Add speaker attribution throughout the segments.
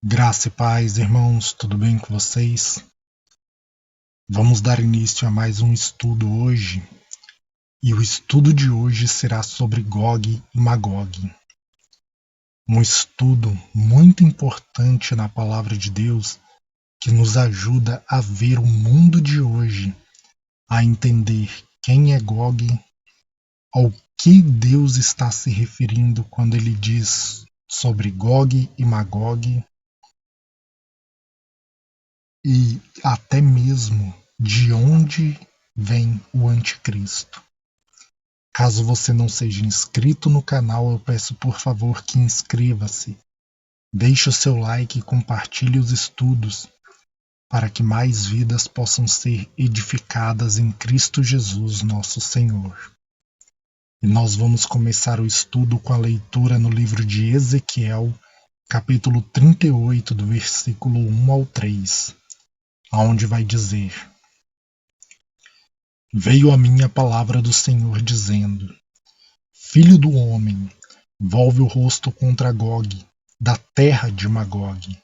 Speaker 1: Graça e paz, irmãos, tudo bem com vocês? Vamos dar início a mais um estudo hoje, e o estudo de hoje será sobre Gog e Magog. Um estudo muito importante na palavra de Deus que nos ajuda a ver o mundo de hoje, a entender quem é Gog, ao que Deus está se referindo quando ele diz sobre Gog e Magog, e até mesmo de onde vem o anticristo. Caso você não seja inscrito no canal, eu peço por favor que inscreva-se. Deixe o seu like e compartilhe os estudos para que mais vidas possam ser edificadas em Cristo Jesus, nosso Senhor. E nós vamos começar o estudo com a leitura no livro de Ezequiel, capítulo 38, do versículo 1 ao 3, onde vai dizer: Veio a mim a palavra do Senhor dizendo: Filho do homem, volve o rosto contra Gog, da terra de Magog,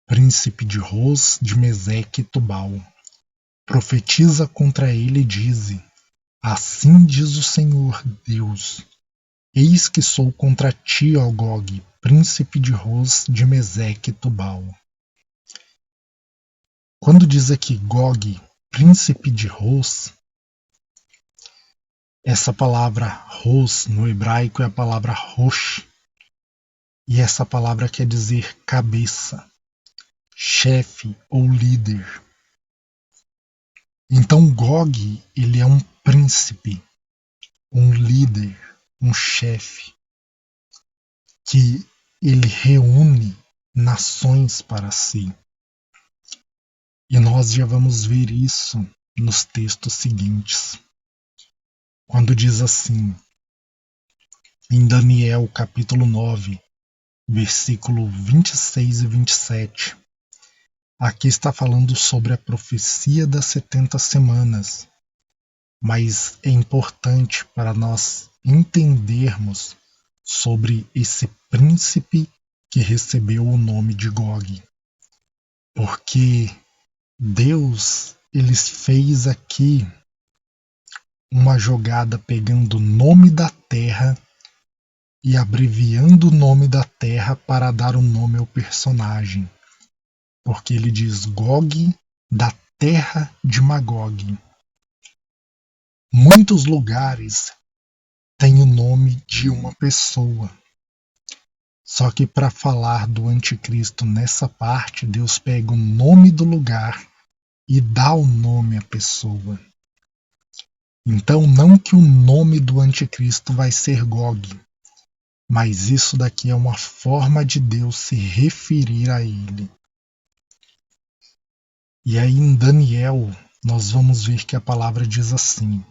Speaker 1: príncipe de Ros, de Meseque e Tubal. Profetiza contra ele e dize: Assim diz o Senhor Deus: Eis que sou contra ti, ó Gog, príncipe de Ros, de Meseque e Tubal. Quando diz aqui Gog, príncipe de Ros, essa palavra Ros no hebraico é a palavra Rosh, e essa palavra quer dizer cabeça, chefe ou líder. Então Gog, ele é um príncipe, um líder, um chefe, que ele reúne nações para si. E nós já vamos ver isso nos textos seguintes. Quando diz assim, em Daniel capítulo 9, versículo 26 e 27, aqui está falando sobre a profecia das 70 semanas, mas é importante para nós entendermos sobre esse príncipe que recebeu o nome de Gog, porque Deus ele fez aqui uma jogada pegando o nome da terra e abreviando o nome da terra para dar o nome ao personagem, porque ele diz Gog, da terra de Magog. Muitos lugares têm o nome de uma pessoa, só que para falar do anticristo nessa parte, Deus pega o nome do lugar e dá o nome à pessoa. Então não que o nome do anticristo vai ser Gog, mas isso daqui é uma forma de Deus se referir a ele. E aí em Daniel nós vamos ver que a palavra diz assim: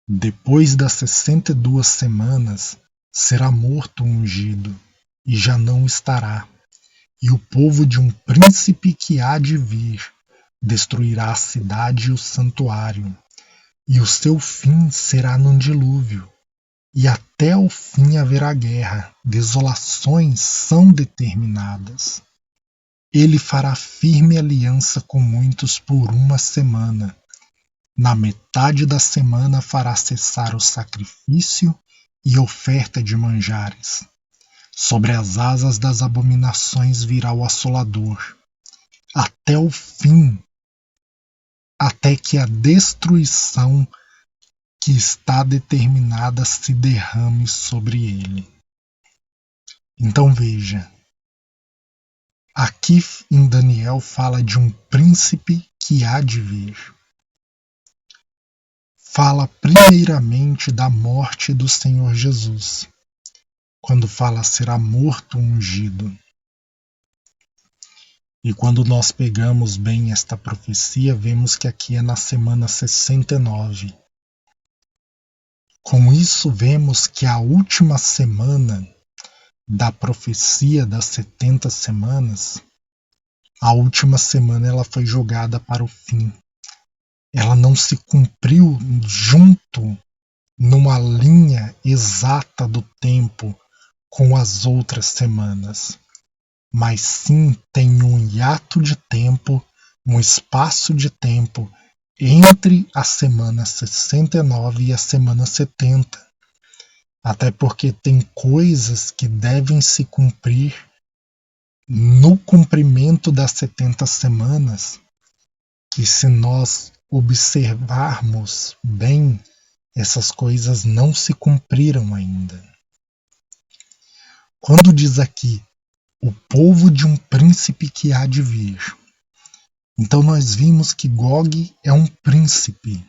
Speaker 1: Depois das 62 semanas será morto o ungido, e já não estará, e o povo de um príncipe que há de vir destruirá a cidade e o santuário, e o seu fim será num dilúvio, e até o fim haverá guerra, desolações são determinadas. Ele fará firme aliança com muitos por uma semana. Na metade da semana fará cessar o sacrifício e oferta de manjares. Sobre as asas das abominações virá o assolador, até o fim, até que a destruição que está determinada se derrame sobre ele. Então veja, aqui em Daniel fala de um príncipe que há de vir. Fala primeiramente da morte do Senhor Jesus, quando fala será morto o ungido. E quando nós pegamos bem esta profecia, vemos que aqui é na semana 69. Com isso, vemos que a última semana da profecia das 70 semanas, a última semana ela foi jogada para o fim. Ela não se cumpriu junto numa linha exata do tempo com as outras semanas. mas sim tem um hiato de tempo, um espaço de tempo entre a semana 69 e a semana 70. Até porque tem coisas que devem se cumprir no cumprimento das 70 semanas, que se nós observarmos bem, essas coisas não se cumpriram ainda. Quando diz aqui, o povo de um príncipe que há de vir, então nós vimos que Gog é um príncipe.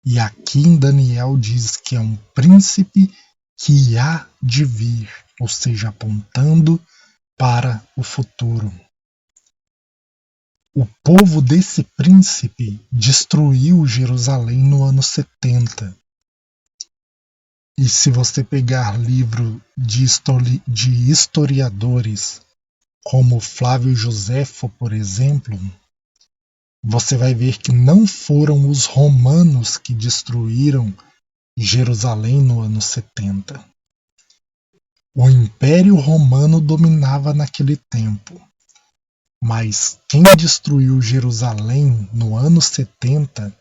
Speaker 1: E aqui em Daniel diz que é um príncipe que há de vir, ou seja, apontando para o futuro. O povo desse príncipe destruiu Jerusalém no ano 70. E se você pegar livro de historiadores como Flávio Joséfo, por exemplo, você vai ver que não foram os romanos que destruíram Jerusalém no ano 70. O Império Romano dominava naquele tempo, mas quem destruiu Jerusalém no ano 70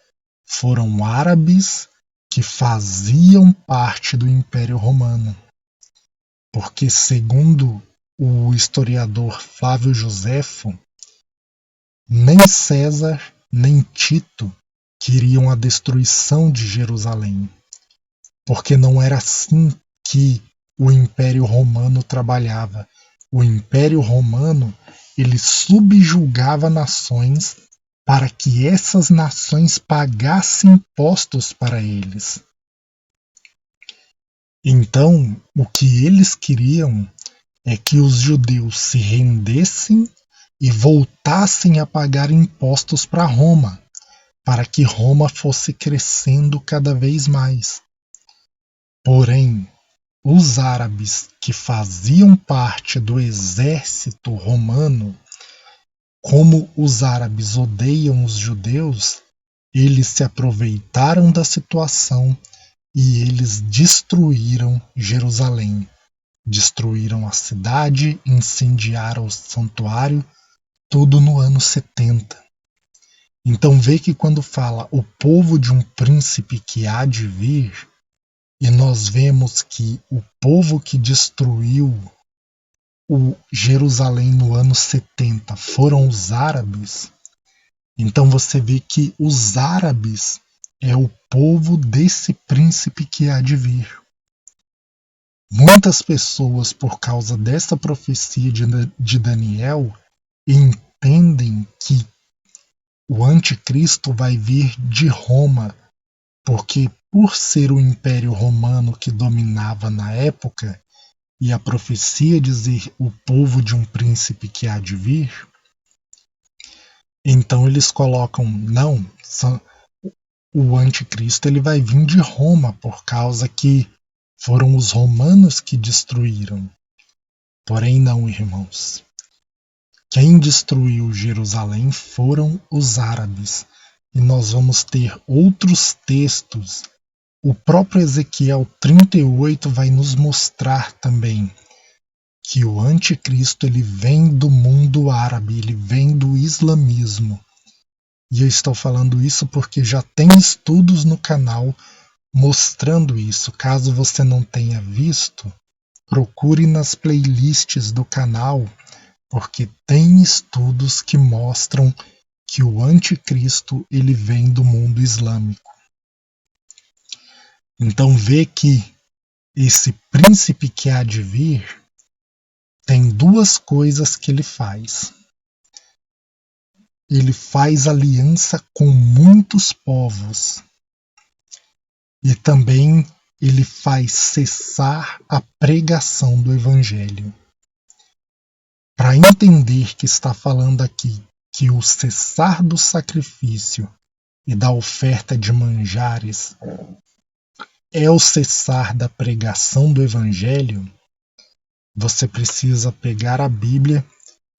Speaker 1: foram árabes que faziam parte do Império Romano. Porque, segundo o historiador Flávio Joséfo, nem César nem Tito queriam a destruição de Jerusalém, porque não era assim que o Império Romano trabalhava. O Império Romano, ele subjugava nações para que essas nações pagassem impostos para eles. Então, o que eles queriam é que os judeus se rendessem e voltassem a pagar impostos para Roma, para que Roma fosse crescendo cada vez mais. Porém, os árabes que faziam parte do exército romano, como os árabes odeiam os judeus, eles se aproveitaram da situação e eles destruíram Jerusalém. Destruíram a cidade, incendiaram o santuário, tudo no ano 70. Então vê que quando fala o povo de um príncipe que há de vir, e nós vemos que o povo que destruiu o Jerusalém no ano 70 foram os árabes, então você vê que os árabes é o povo desse príncipe que há de vir. Muitas pessoas, por causa dessa profecia de Daniel, entendem que o anticristo vai vir de Roma, porque por ser o Império Romano que dominava na época, e a profecia dizer o povo de um príncipe que há de vir, então eles colocam, não, o anticristo ele vai vir de Roma, por causa que foram os romanos que destruíram. Porém não, irmãos. Quem destruiu Jerusalém foram os árabes. E nós vamos ter outros textos. O próprio Ezequiel 38 vai nos mostrar também que o anticristo ele vem do mundo árabe, ele vem do islamismo. E eu estou falando isso porque já tem estudos no canal mostrando isso. Caso você não tenha visto, procure nas playlists do canal, porque tem estudos que mostram que o anticristo ele vem do mundo islâmico. Então vê que esse príncipe que há de vir tem duas coisas que ele faz. Ele faz aliança com muitos povos e também ele faz cessar a pregação do evangelho. Para entender que está falando aqui que o cessar do sacrifício e da oferta de manjares é o cessar da pregação do evangelho, você precisa pegar a Bíblia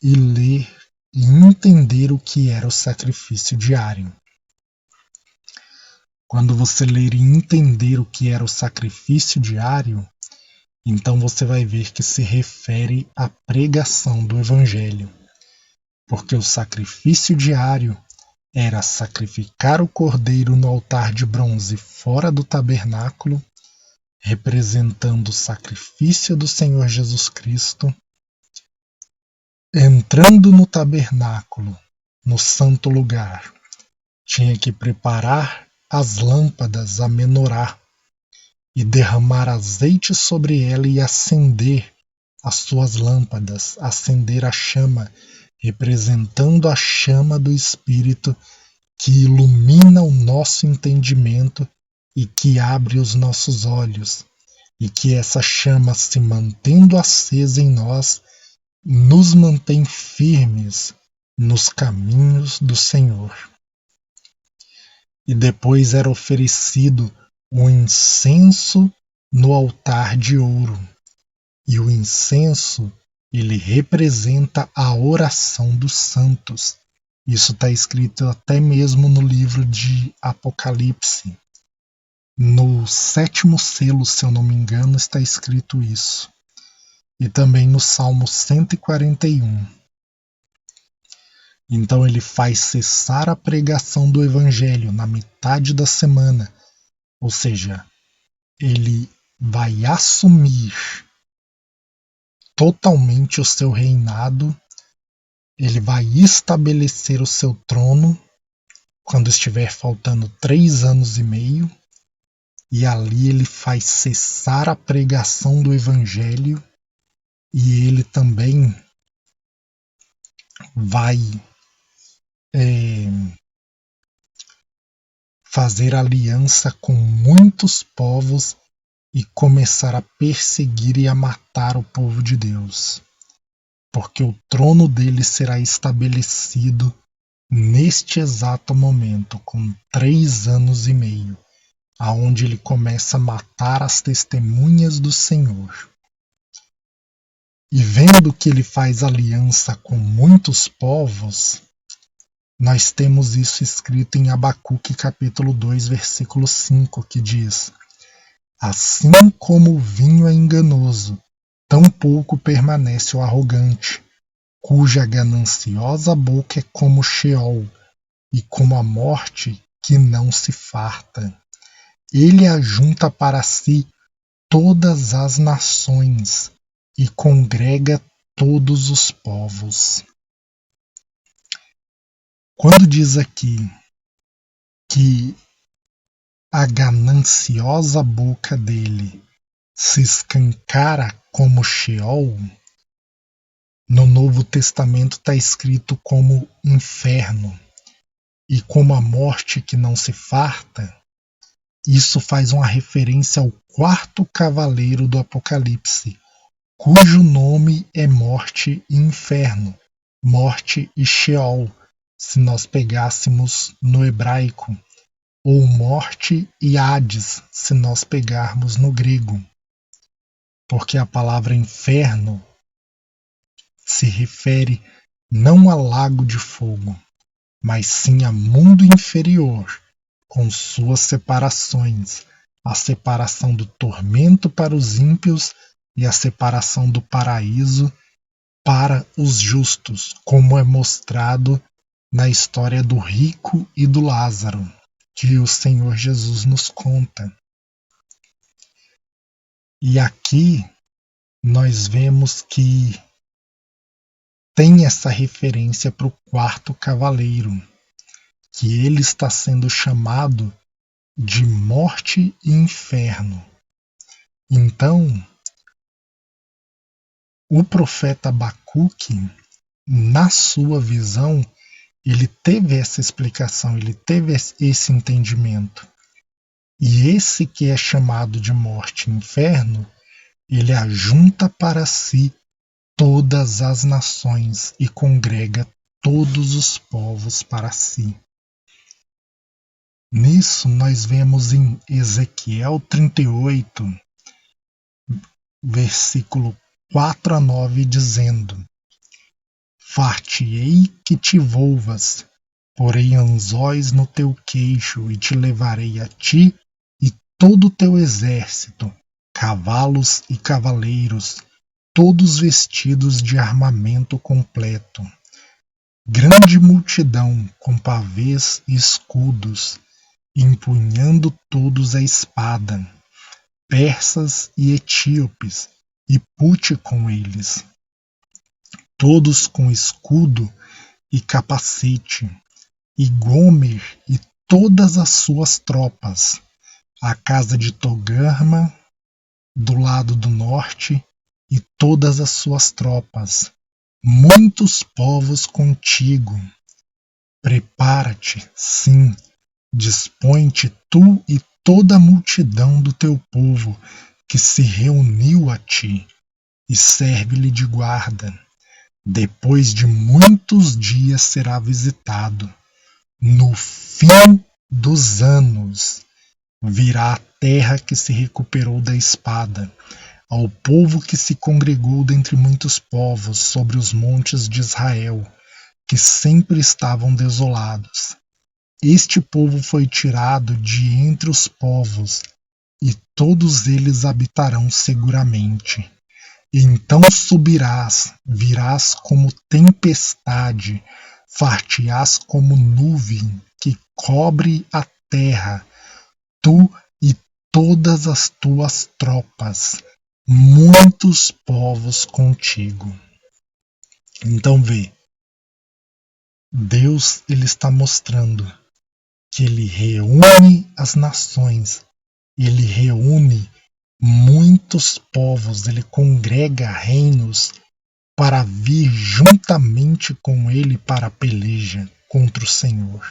Speaker 1: e ler e entender o que era o sacrifício diário. Quando você ler e entender o que era o sacrifício diário, Então você vai ver que se refere à pregação do Evangelho, porque o sacrifício diário era sacrificar o cordeiro no altar de bronze fora do tabernáculo, representando o sacrifício do Senhor Jesus Cristo, entrando no tabernáculo, no santo lugar. Tinha que preparar as lâmpadas, a menorá, e derramar azeite sobre ela e acender as suas lâmpadas, acender a chama, representando a chama do Espírito que ilumina o nosso entendimento e que abre os nossos olhos, e que essa chama, se mantendo acesa em nós, nos mantém firmes nos caminhos do Senhor. E depois era oferecido o incenso no altar de ouro. E o incenso, ele representa a oração dos santos. Isso está escrito até mesmo no livro de Apocalipse. No 7º selo, se eu não me engano, está escrito isso. E também no Salmo 141. Então ele faz cessar a pregação do Evangelho na metade da semana. Ou seja, ele vai assumir totalmente o seu reinado, ele vai estabelecer o seu trono quando estiver faltando 3 anos e meio, e ali ele faz cessar a pregação do Evangelho, e ele também vai fazer aliança com muitos povos e começar a perseguir e a matar o povo de Deus, porque o trono dele será estabelecido neste exato momento, com 3 anos e meio, aonde ele começa a matar as testemunhas do Senhor. E vendo que ele faz aliança com muitos povos, nós temos isso escrito em Abacuque capítulo 2, versículo 5, que diz: assim como o vinho é enganoso, tão pouco permanece o arrogante, cuja gananciosa boca é como Sheol, e como a morte que não se farta. Ele ajunta para si todas as nações e congrega todos os povos. Quando diz aqui que a gananciosa boca dele se escancara como Sheol, no Novo Testamento está escrito como inferno, e como a morte que não se farta, isso faz uma referência ao 4º cavaleiro do Apocalipse, cujo nome é morte e inferno, morte e Sheol, se nós pegássemos no hebraico, ou morte e Hades, se nós pegarmos no grego. Porque a palavra inferno se refere não a lago de fogo, mas sim a mundo inferior, com suas separações, a separação do tormento para os ímpios e a separação do paraíso para os justos, como é mostrado na história do rico e do Lázaro, que o Senhor Jesus nos conta. E aqui nós vemos que tem essa referência para o 4º cavaleiro, que ele está sendo chamado de morte e inferno. Então, o profeta Abacuque, na sua visão, ele teve essa explicação, ele teve esse entendimento. E esse que é chamado de morte e inferno, ele ajunta para si todas as nações e congrega todos os povos para si. Nisso nós vemos em Ezequiel 38, versículo 4 a 9, dizendo: far-te-ei que te volvas, porei anzóis no teu queixo, e te levarei a ti e todo o teu exército, cavalos e cavaleiros, todos vestidos de armamento completo. Grande multidão com pavês e escudos, empunhando todos a espada, persas e etíopes, e Pute com eles, todos com escudo e capacete, e Gomer e todas as suas tropas, a casa de Togarma do lado do norte e todas as suas tropas, muitos povos contigo. Prepara-te, sim, dispõe-te tu e toda a multidão do teu povo que se reuniu a ti, e serve-lhe de guarda. Depois de muitos dias será visitado. No fim dos anos virá a terra que se recuperou da espada, ao povo que se congregou dentre muitos povos sobre os montes de Israel, que sempre estavam desolados. Este povo foi tirado de entre os povos, e todos eles habitarão seguramente. Então subirás, virás como tempestade, far-te-ás como nuvem que cobre a terra, tu e todas as tuas tropas, muitos povos contigo. Então vê, Deus ele está mostrando que ele reúne as nações, ele reúne muitos povos, ele congrega reinos para vir juntamente com ele para a peleja contra o Senhor,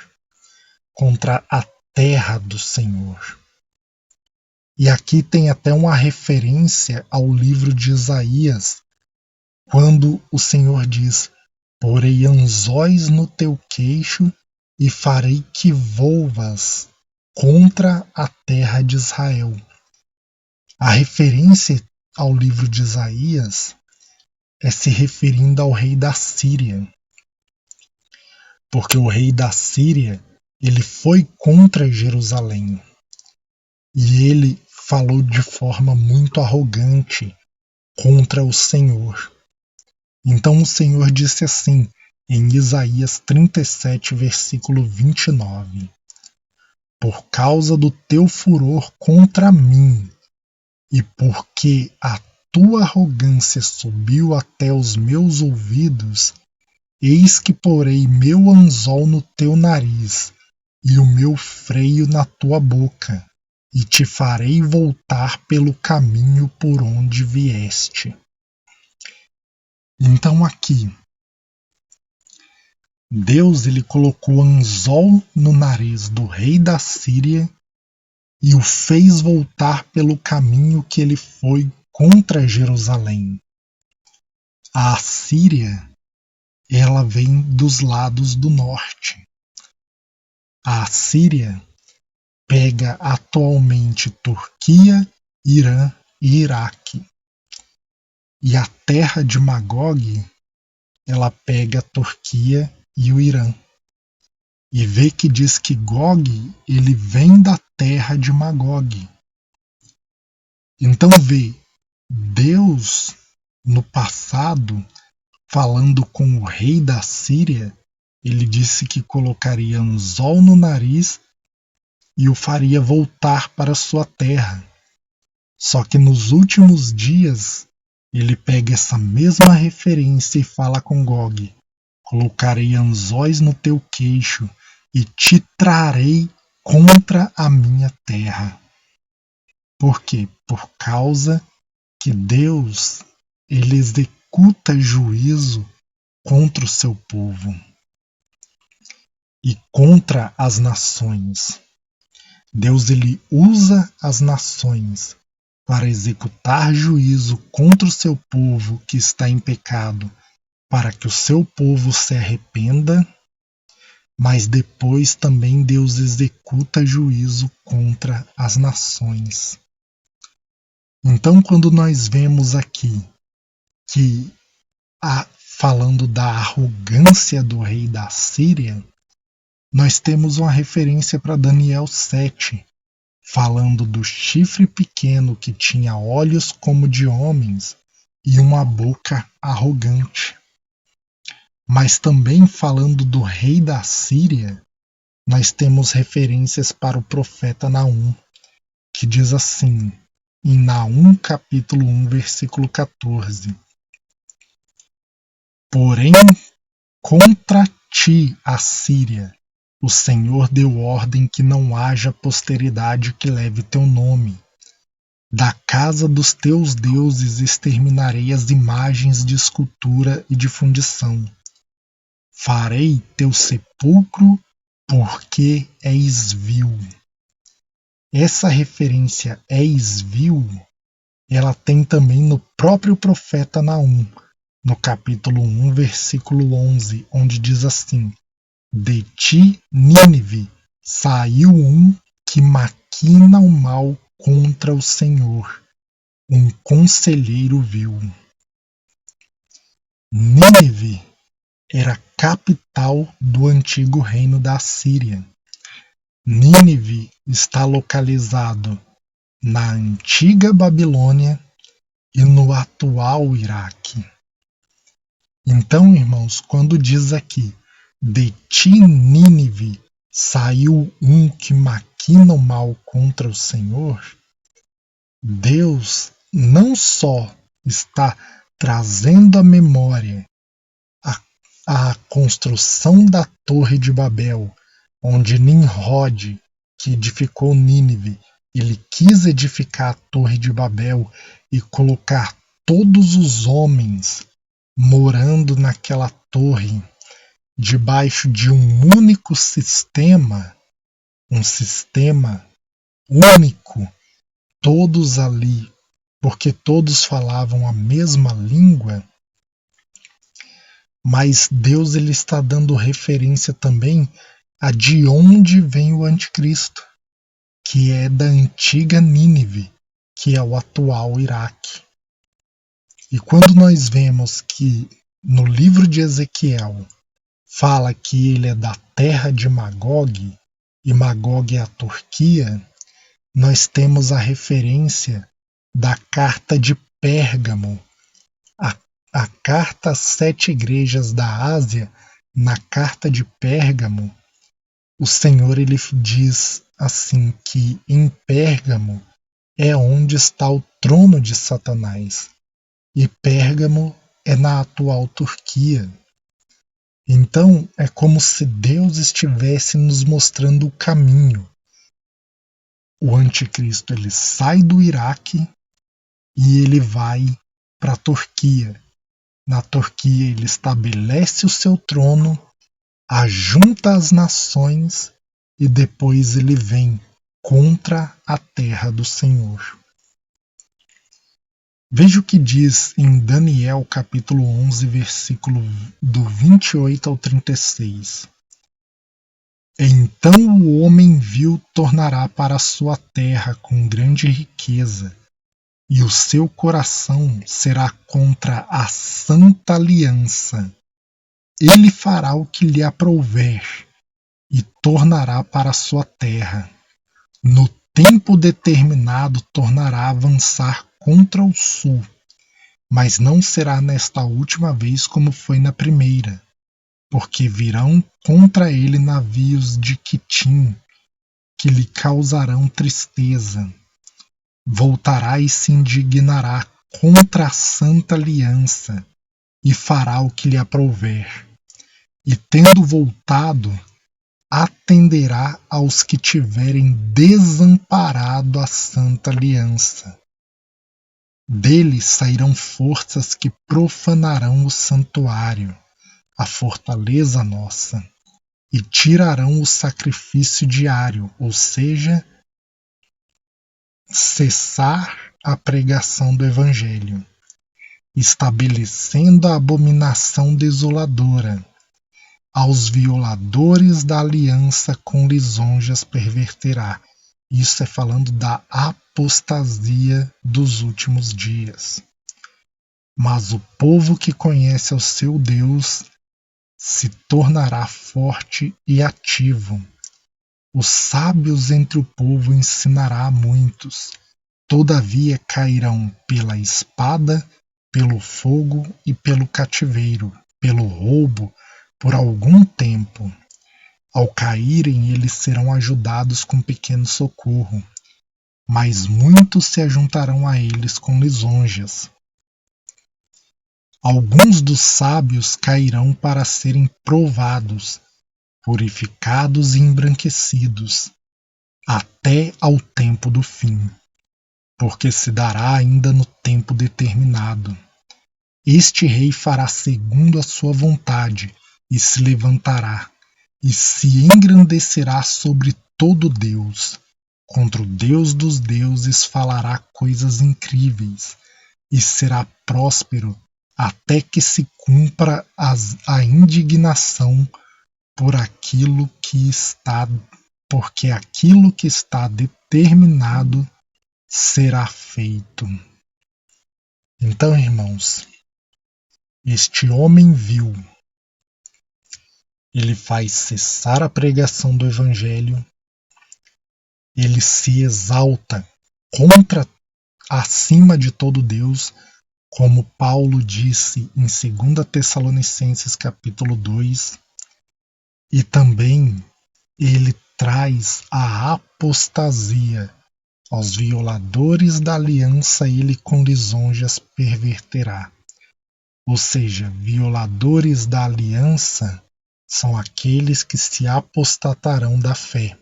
Speaker 1: contra a terra do Senhor. E aqui tem até uma referência ao livro de Isaías, quando o Senhor diz: porei anzóis no teu queixo e farei que voas contra a terra de Israel. A referência ao livro de Isaías é se referindo ao rei da Síria, porque o rei da Síria ele foi contra Jerusalém e ele falou de forma muito arrogante contra o Senhor. Então o Senhor disse assim em Isaías 37, versículo 29: por causa do teu furor contra mim, e porque a tua arrogância subiu até os meus ouvidos, eis que porei meu anzol no teu nariz e o meu freio na tua boca, e te farei voltar pelo caminho por onde vieste. Então aqui, Deus ele colocou anzol no nariz do rei da Síria e o fez voltar pelo caminho que ele foi contra Jerusalém. A Assíria, ela vem dos lados do norte. A Assíria pega atualmente Turquia, Irã e Iraque. E a terra de Magog, ela pega a Turquia e o Irã. E vê que diz que Gog, ele vem da terra de Magog. Então vê, Deus, no passado, falando com o rei da Síria, ele disse que colocaria anzol no nariz e o faria voltar para sua terra. Só que nos últimos dias, ele pega essa mesma referência e fala com Gog: colocarei anzóis no teu queixo e te trarei contra a minha terra. Por quê? Por causa que Deus ele executa juízo contra o seu povo e contra as nações. Deus ele usa as nações para executar juízo contra o seu povo que está em pecado, para que o seu povo se arrependa, mas depois também Deus executa juízo contra as nações. Então, quando nós vemos aqui que falando da arrogância do rei da Síria, nós temos uma referência para Daniel 7, falando do chifre pequeno que tinha olhos como de homens e uma boca arrogante. Mas também falando do rei da Síria, nós temos referências para o profeta Naum, que diz assim, em Naum capítulo 1, versículo 14: Porém, contra ti, Assíria, o Senhor deu ordem que não haja posteridade que leve teu nome. Da casa dos teus deuses exterminarei as imagens de escultura e de fundição. Farei teu sepulcro porque és vil. Essa referência és vil, ela tem também no próprio profeta Naum, no capítulo 1, versículo 11, onde diz assim: De ti, Nínive, saiu um que maquina o mal contra o Senhor, um conselheiro vil. Nínive era capital do antigo reino da Síria. Nínive está localizado na antiga Babilônia e no atual Iraque. Então, irmãos, quando diz aqui, de ti, Nínive, saiu um que maquina o mal contra o Senhor, Deus não só está trazendo à memória a construção da Torre de Babel, onde Nimrod, que edificou Nínive, ele quis edificar a Torre de Babel e colocar todos os homens morando naquela torre, debaixo de um único sistema, um sistema único, todos ali, porque todos falavam a mesma língua. Mas Deus ele está dando referência também a de onde vem o anticristo, que é da antiga Nínive, que é o atual Iraque. E quando nós vemos que no livro de Ezequiel fala que ele é da terra de Magog, e Magog é a Turquia, nós temos a referência da carta de Pérgamo, a carta às 7 igrejas da Ásia. Na carta de Pérgamo, o Senhor ele diz assim que em Pérgamo é onde está o trono de Satanás, e Pérgamo é na atual Turquia. Então é como se Deus estivesse nos mostrando o caminho. O anticristo ele sai do Iraque e ele vai para a Turquia. Na Turquia ele estabelece o seu trono, ajunta as nações e depois ele vem contra a terra do Senhor. Veja o que diz em Daniel capítulo 11, versículo do 28 ao 36. Então o homem vil tornará para a sua terra com grande riqueza, e o seu coração será contra a santa aliança. Ele fará o que lhe aprouver e tornará para a sua terra. No tempo determinado tornará a avançar contra o sul, mas não será nesta última vez como foi na primeira, porque virão contra ele navios de Quitim, que lhe causarão tristeza. Voltará e se indignará contra a santa aliança, e fará o que lhe aprouver. E tendo voltado, atenderá aos que tiverem desamparado a santa aliança. Dele sairão forças que profanarão o santuário, a fortaleza nossa, e tirarão o sacrifício diário, ou seja, cessar a pregação do Evangelho, estabelecendo a abominação desoladora. Aos violadores da aliança com lisonjas perverterá. Isso é falando da apostasia dos últimos dias. Mas o povo que conhece ao seu Deus se tornará forte e ativo. Os sábios entre o povo ensinará a muitos. Todavia cairão pela espada, pelo fogo e pelo cativeiro, pelo roubo, por algum tempo. Ao caírem, eles serão ajudados com pequeno socorro, mas muitos se ajuntarão a eles com lisonjas. Alguns dos sábios cairão para serem provados, purificados e embranquecidos, até ao tempo do fim, porque se dará ainda no tempo determinado. Este rei fará segundo a sua vontade, e se levantará, e se engrandecerá sobre todo Deus. Contra o Deus dos deuses falará coisas incríveis, e será próspero até que se cumpra a indignação porque aquilo que está determinado será feito. Então, irmãos, este homem vil, ele faz cessar a pregação do Evangelho, ele se exalta acima de todo Deus, como Paulo disse em 2 Tessalonicenses capítulo 2, e também ele traz a apostasia. Aos violadores da aliança ele com lisonjas perverterá. Ou seja, violadores da aliança são aqueles que se apostatarão da fé.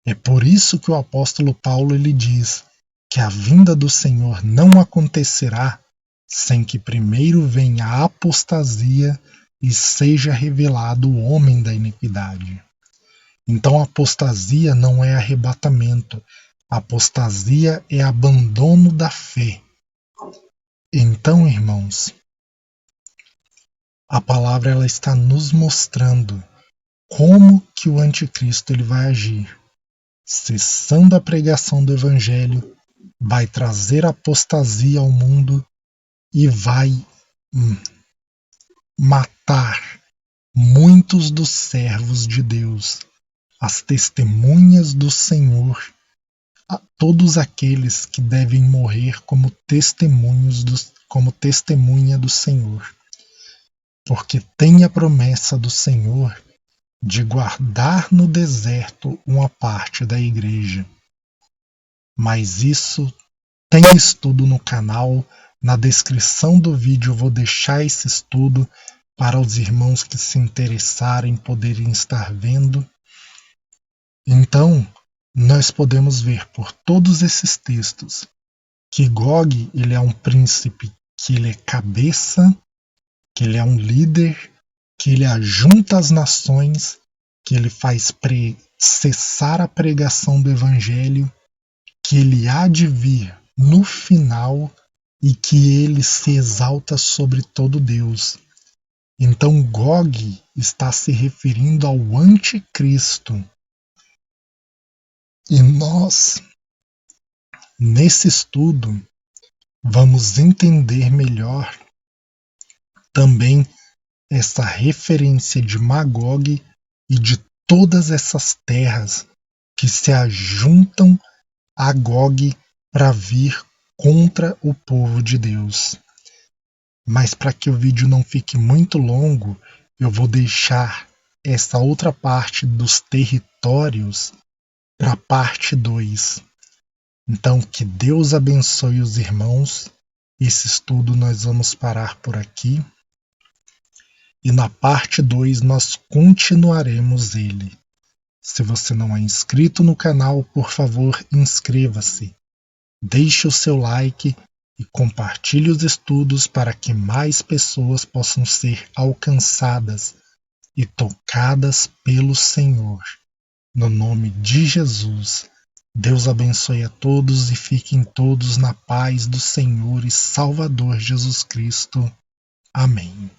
Speaker 1: É por isso que o apóstolo Paulo ele diz que a vinda do Senhor não acontecerá sem que primeiro venha a apostasia e seja revelado o homem da iniquidade. Então a apostasia não é arrebatamento, a apostasia é abandono da fé. Então, irmãos, a palavra ela está nos mostrando como que o anticristo ele vai agir. Cessando a pregação do evangelho, vai trazer apostasia ao mundo e vai matar muitos dos servos de Deus, as testemunhas do Senhor, a todos aqueles que devem morrer como testemunha do Senhor. Porque tem a promessa do Senhor de guardar no deserto uma parte da igreja. Mas isso tem estudo no canal. Na descrição do vídeo eu vou deixar esse estudo para os irmãos que se interessarem poderem estar vendo. Então, nós podemos ver por todos esses textos que Gog ele é um príncipe, que ele é cabeça, que ele é um líder, que ele ajunta as nações, que ele faz cessar a pregação do evangelho, que ele há de vir no final e que ele se exalta sobre todo Deus. Então Gog está se referindo ao anticristo. E nós, nesse estudo, vamos entender melhor também essa referência de Magog e de todas essas terras que se ajuntam a Gog para vir contra o povo de Deus. Mas para que o vídeo não fique muito longo, eu vou deixar essa outra parte dos territórios para a parte 2. Então, que Deus abençoe os irmãos. Esse estudo nós vamos parar por aqui. E na parte 2 nós continuaremos ele. Se você não é inscrito no canal, por favor, inscreva-se. Deixe o seu like e compartilhe os estudos para que mais pessoas possam ser alcançadas e tocadas pelo Senhor. No nome de Jesus, Deus abençoe a todos e fiquem todos na paz do Senhor e Salvador Jesus Cristo. Amém.